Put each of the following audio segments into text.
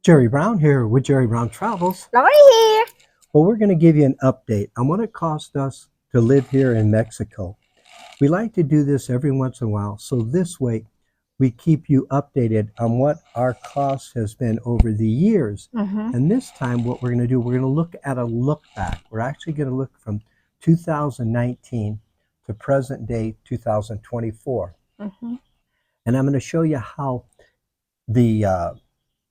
Jerry Brown here with Jerry Brown Travels. Lori here. Well, we're going to give you an update on what it cost us to live here in Mexico. We like to do this every once in a while, so this way we keep you updated on what our cost has been over the years. Mm-hmm. And this time, what we're going to do, we're going to look at a look back. We're actually going to look from 2019 to present day 2024. Mm-hmm. And I'm going to show you how the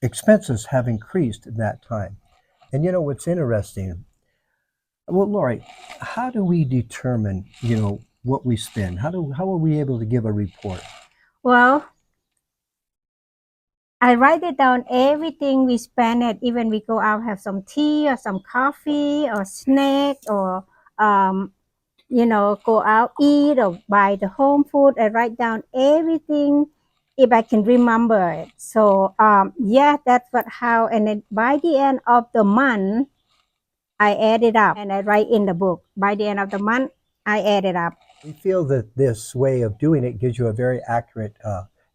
expenses have increased in that time. And you know what's interesting? Well, Lori, how do we determine, what we spend? How are we able to give a report? Well, I write it down everything we spend it, even we go out have some tea or some coffee or snack or go out eat or buy the home food. I write down everything if I can remember it. So yeah, that's what how and then by the end of the month I add it up and I write in the book. By the end of the month, I add it up. We feel that this way of doing it gives you a very accurate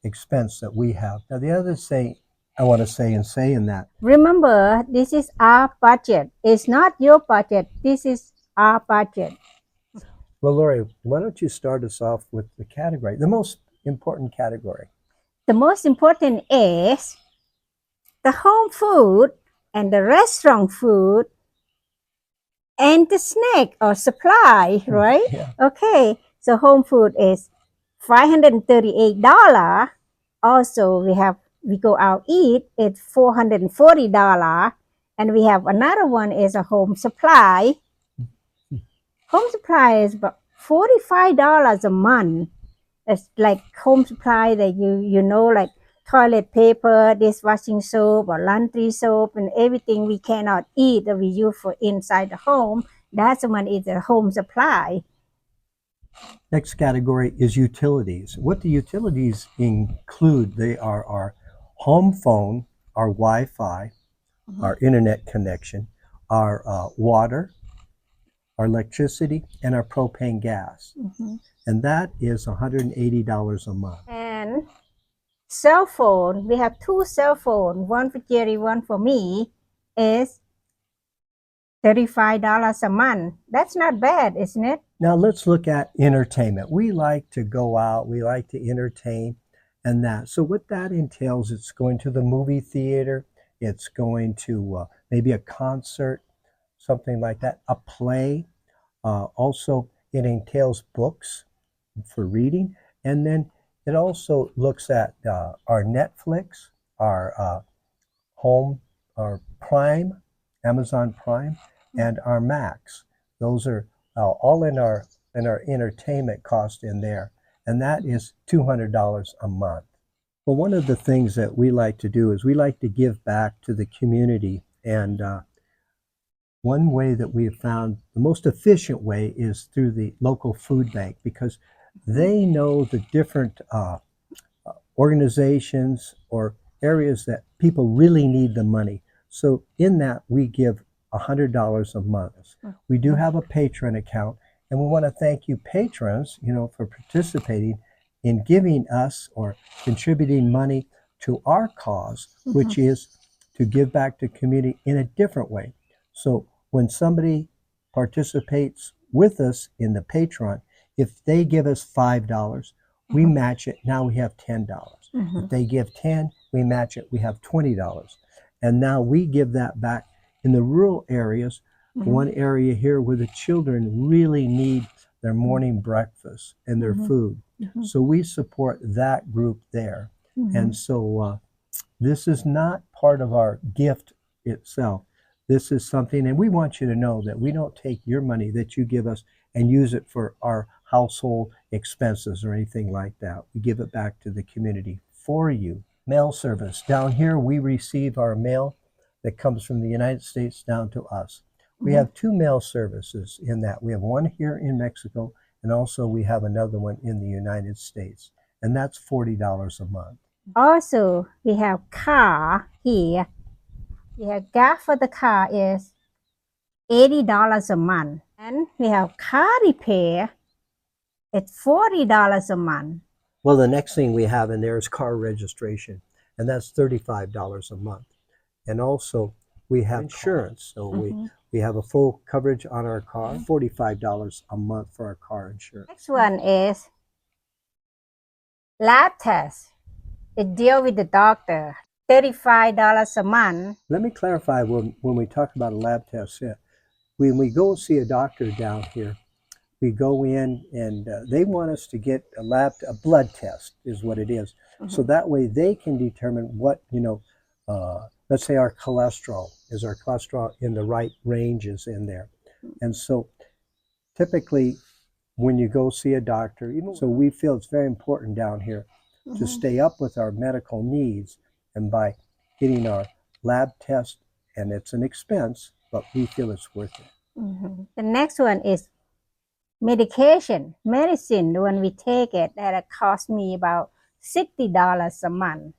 expense that we have. Now, the other thing I want to say in saying that, Remember, this is our budget. It's not your budget. This is our budget. well, Lori, why don't you start us off with the category, the most important category? The most important is the home food and the restaurant food and the snack or supply, right? Yeah. Okay, so home food is $538. Also, we go out eat, it's $440. And we have another one is a home supply. Home supply is about $45 a month. It's like home supply that like toilet paper, dishwashing soap, or laundry soap, and everything we cannot eat that we use for inside the home. That's one is a home supply. Next category is utilities. What the utilities include, they are our home phone, our Wi-Fi, our internet connection, our water, our electricity, and our propane gas. And that is $180 a month. And cell phone, we have two cell phones, one for Jerry, one for me, is $35 a month. That's not bad, isn't it? Now let's look at entertainment. We like to go out, we like to entertain and that. So what that entails, it's going to the movie theater, it's going to maybe a concert, something like that, a play. Also, it entails books for reading. And then it also looks at our Netflix, our home, our Prime, Amazon Prime, and our Max. Those are all in our entertainment cost in there, and that is $200 a month. Well, one of the things that we like to do is we like to give back to the community, and one way that we have found the most efficient way is through the local food bank, because they know the different organizations or areas that people really need the money. So in that, we give $100 a month. We do have a patron account, and we want to thank you patrons, for participating in giving us or contributing money to our cause, which is to give back to community in a different way. So when somebody participates with us in the Patreon, if they give us $5, we match it. Now we have $10. If they give 10, we match it. We have $20. And now we give that back in the rural areas. One area here where the children really need their morning breakfast and their food. So we support that group there. And so this is not part of our gift itself. This is something, and we want you to know that we don't take your money that you give us and use it for our household expenses or anything like that. We give it back to the community for you. Mail service. Down here, we receive our mail that comes from the United States down to us. We have two mail services in that. We have one here in Mexico, and also we have another one in the United States, and that's $40 a month. Also, we have car here. We have gas for the car is $80 a month. And we have car repair. It's $40 a month. Well, the next thing we have in there is car registration, and that's $35 a month. And also we have insurance. So we have a full coverage on our car, $45 a month for our car insurance. Next one is lab test. It deal with the doctor. $35 a month. Let me clarify when we talk about a lab test. Yeah, when we go see a doctor down here, we go in and they want us to get a blood test is what it is. So that way they can determine what, let's say our cholesterol in the right ranges in there. And so typically when you go see a doctor, so we feel it's very important down here to stay up with our medical needs, and by getting our lab test, and it's an expense, but we feel it's worth it. The next one is medicine. When we take it, that cost me about $60 a month.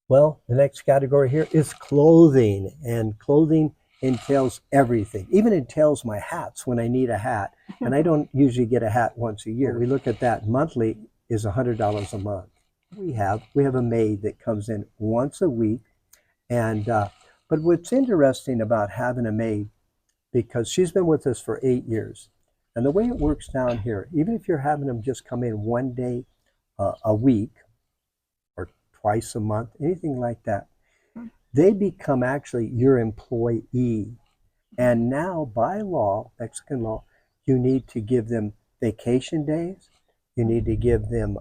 Well, the next category here is clothing, and clothing entails everything. Even entails my hats when I need a hat, and I don't usually get a hat once a year. We look at that monthly is $100 a month. We have a maid that comes in once a week, and but what's interesting about having a maid, because she's been with us for 8 years, and the way it works down here, even if you're having them just come in one day a week or twice a month, anything like that, they become actually your employee. And now by law, Mexican law, you need to give them vacation days, you need to give them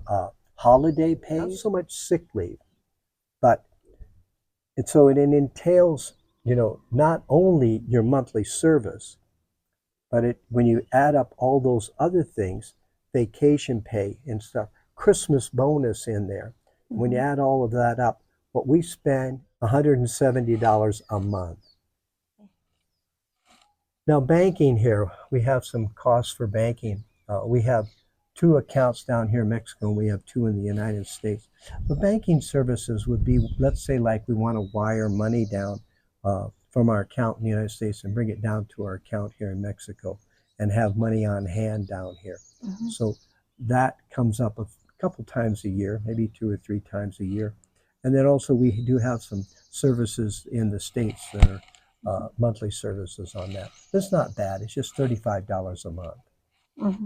holiday pay, not so much sick leave, but so it entails, not only your monthly service, but when you add up all those other things, vacation pay and stuff, Christmas bonus in there, when you add all of that up, what we spend, $170 a month. Now banking here, we have some costs for banking. We have 2 accounts down here in Mexico, and we have 2 in the United States. The banking services would be, let's say like we want to wire money down from our account in the United States and bring it down to our account here in Mexico and have money on hand down here. So that comes up a couple times a year, maybe 2 or 3 times a year. And then also we do have some services in the States that are monthly services on that. It's not bad. It's just $35 a month.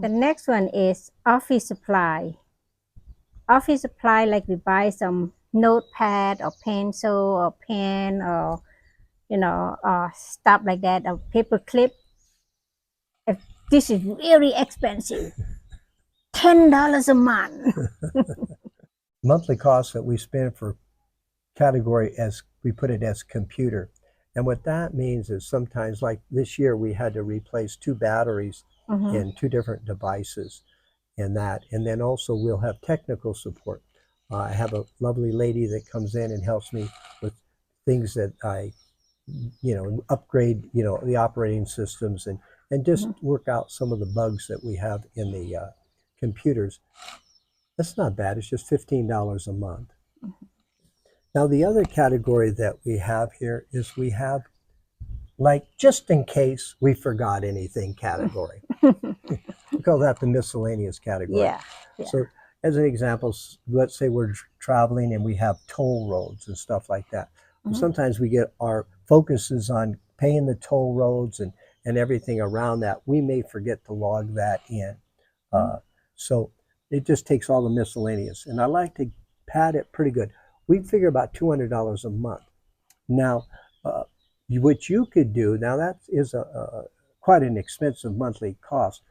The next one is office supply. Office supply, like we buy some notepad or pencil or pen or stuff like that, or paper clip. If this is really expensive, $10 a month. Monthly costs that we spend for category, as we put it, as computer. And what that means is sometimes, like this year, we had to replace 2 batteries in 2 different devices in that. And then also we'll have technical support. I have a lovely lady that comes in and helps me with things that I, upgrade, the operating systems and just work out some of the bugs that we have in the computers. That's not bad. It's just $15 a month. Now, the other category that we have here is we have, like, just in case we forgot anything category. We call that the miscellaneous category. Yeah. So, as an example, let's say we're traveling and we have toll roads and stuff like that. Sometimes we get our focuses on paying the toll roads and everything around that. We may forget to log that in. So it just takes all the miscellaneous. And I like to pad it pretty good. We figure about $200 a month. Now, what you could do, now that is quite an expensive monthly cost,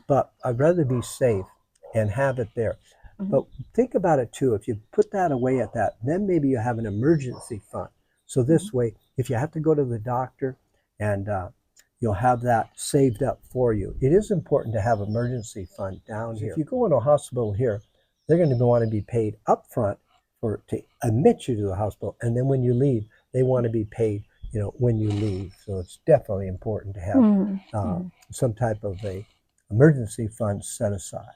but I'd rather be safe and have it there. But think about it too. If you put that away at that, then maybe you have an emergency fund. So this way, if you have to go to the doctor, and you'll have that saved up for you. It is important to have emergency fund down here. If you go into a hospital here, they're going to want to be paid up front to admit you to the hospital, and then when you leave, they want to be paid, when you leave. So it's definitely important to have some type of a emergency fund set aside.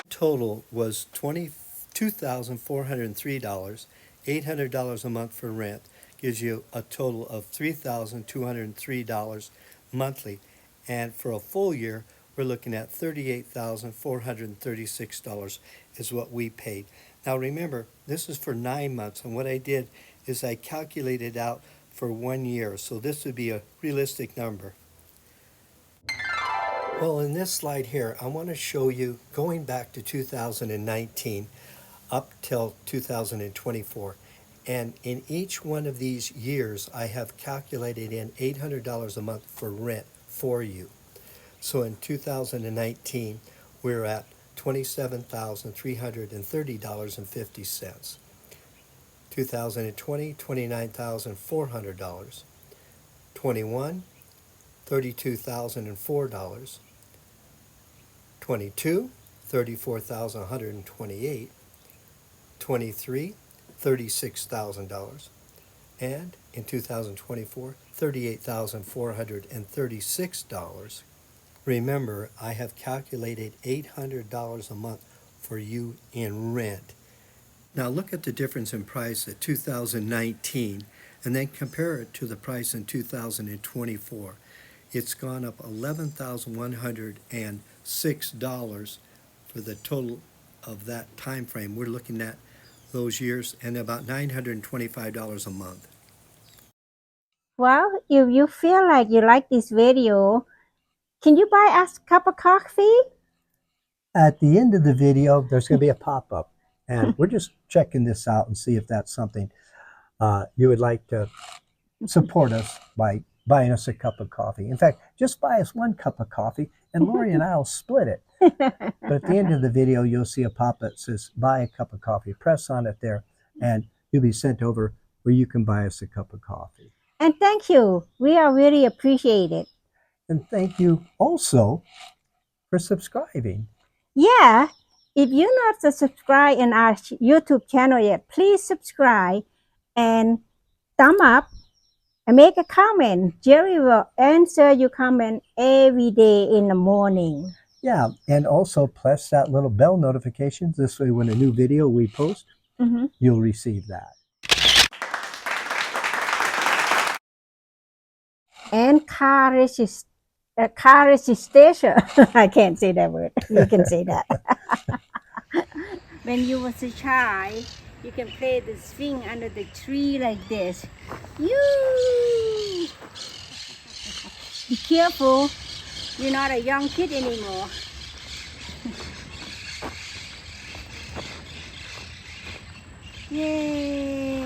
Total was $22,403, $800 a month for rent, gives you a total of $3,203 monthly. And for a full year, we're looking at $38,436 is what we paid. Now remember, this is for 9 months, and what I did is I calculated out for 1 year, so this would be a realistic number. Well, in this slide here, I want to show you going back to 2019 up till 2024. And in each one of these years, I have calculated in $800 a month for rent for you. So in 2019, we're at $27,330.50. 2020, $29,400. 21, $32,004. 22, $34,128. 23, $36,000. And in 2024, $38,436. Remember, I have calculated $800 a month for you in rent. Now look at the difference in price at 2019 and then compare it to the price in 2024. It's gone up $11,106 for the total of that time frame. We're looking at those years, and about $925 a month. Well, if you feel like you like this video, can you buy us a cup of coffee? At the end of the video, there's going to be a pop-up, and we're just checking this out and see if that's something you would like to support us by buying us a cup of coffee. In fact, just buy us 1 cup of coffee, and Lori and I will split it. But at the end of the video, you'll see a pop that says, buy a cup of coffee. Press on it there, and you'll be sent over where you can buy us a cup of coffee. And thank you. We are really appreciate it. And thank you also for subscribing. Yeah, if you're not subscribed in our YouTube channel yet, please subscribe and thumb up and make a comment. Jerry will answer your comment every day in the morning. Yeah, and also press that little bell notification. This way, when a new video we post, you'll receive that. And car registration. I can't say that word. You can say that. When you was a child, you can play the swing under the tree like this. You be careful. You're not a young kid anymore. Yay!